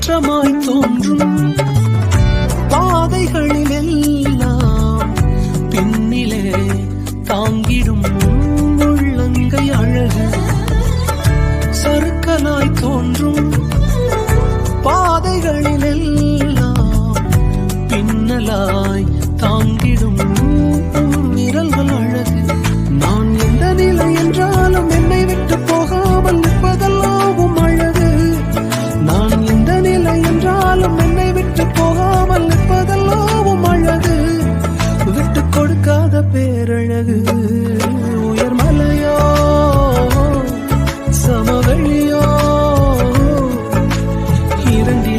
மாற்றமாய் தோன்றும் பாதைகளிலெல்லாம் பின்னிலே தாங்கிடும் உள்ளங்கை அழகு. சறுக்கலாய் தோன்றும் பாதைகளிலெல்லாம் பின்னலாய் தாங்கிடும் விரல்கள் அழகு. நான் எந்த நிலை என்றாலும் என்னை விட்டு போகாமல் நிற்பதெல்லாம் அழகு. நான் எந்த நிலை என்றாலும் என்னை விட்டு போகாமல் நிற்பதெல்லாம் அழகு. விட்டு கொடுக்காத பேரழகு. உயர்மலையோ சமவெளியோ இரண்டில்